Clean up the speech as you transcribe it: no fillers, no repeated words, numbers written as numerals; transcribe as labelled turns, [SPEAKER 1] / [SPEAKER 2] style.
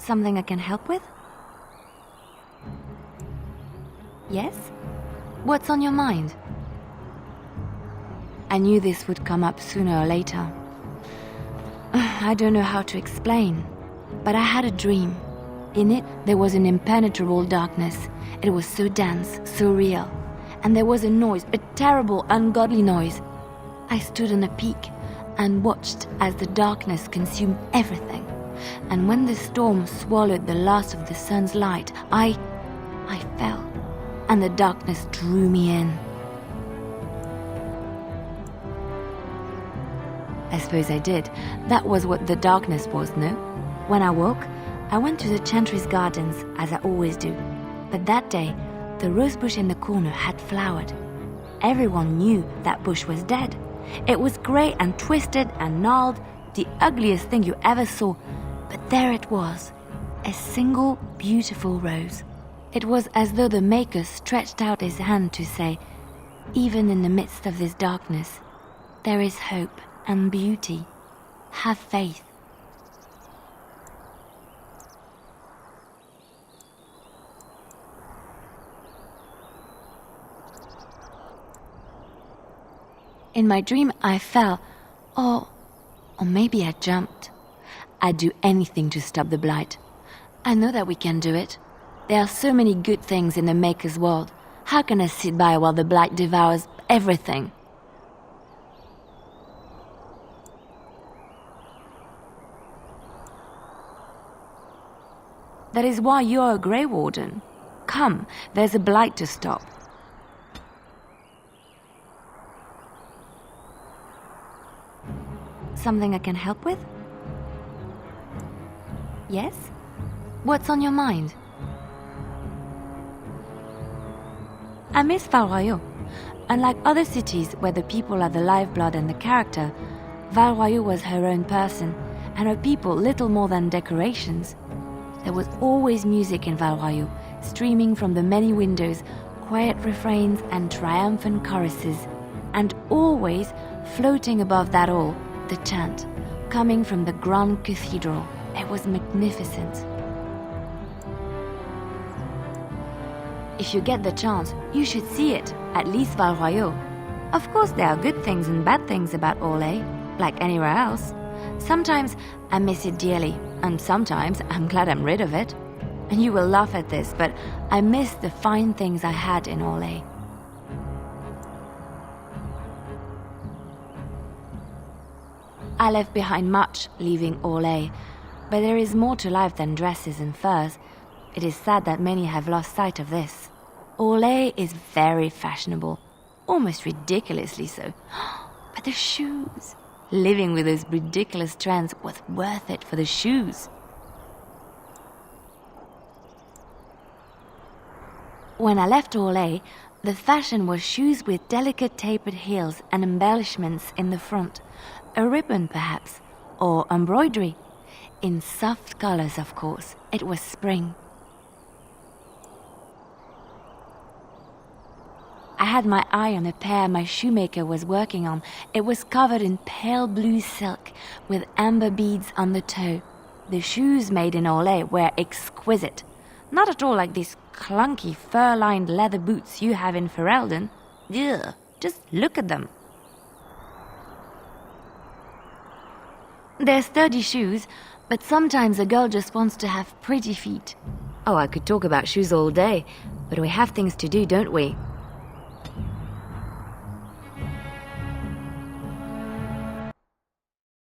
[SPEAKER 1] Something I can help with? Yes? What's on your mind? I knew this would come up sooner or later. I don't know how to explain, but I had a dream. In it, there was an impenetrable darkness. It was so dense, so real. And there was a noise, a terrible, ungodly noise. I stood on a peak and watched as the darkness consumed everything. And when the storm swallowed the last of the sun's light, I fell, and the darkness drew me in. I suppose I did. That was what the darkness was, no? When I woke, I went to the Chantry's gardens, as I always do. But that day, the rosebush in the corner had flowered. Everyone knew that bush was dead. It was grey and twisted and gnarled, the ugliest thing you ever saw. But there it was, a single beautiful rose. It was as though the Maker stretched out his hand to say, even in the midst of this darkness, there is hope and beauty. Have faith. In my dream, I fell, or maybe I jumped. I'd do anything to stop the blight. I know that we can do it. There are so many good things in the Maker's world. How can I sit by while the blight devours everything? That is why you're a Grey Warden. Come, there's a blight to stop. Something I can help with? Yes? What's on your mind? I miss Val-Royeaux. Unlike other cities where the people are the lifeblood and the character, Val-Royeaux was her own person, and her people little more than decorations. There was always music in Val-Royeaux, streaming from the many windows, quiet refrains and triumphant choruses, and always, floating above that all, the chant, coming from the grand cathedral. It was magnificent. If you get the chance, you should see it, at least Val-Royeaux. Of course, there are good things and bad things about Orlais, like anywhere else. Sometimes I miss it dearly, and sometimes I'm glad I'm rid of it. And you will laugh at this, but I miss the fine things I had in Orlais. I left behind much, leaving Orlais, but there is more to life than dresses and furs. It is sad that many have lost sight of this. Orlais is very fashionable, almost ridiculously so. But the shoes! Living with those ridiculous trends was worth it for the shoes. When I left Orlais, the fashion was shoes with delicate tapered heels and embellishments in the front, a ribbon perhaps, or embroidery. In soft colors, of course. It was spring. I had my eye on a pair my shoemaker was working on. It was covered in pale blue silk with amber beads on the toe. The shoes made in Orlais were exquisite. Not at all like these clunky fur-lined leather boots you have in Ferelden. Ugh, just look at them. They're sturdy shoes, but sometimes a girl just wants to have pretty feet. Oh, I could talk about shoes all day, but we have things to do, don't we?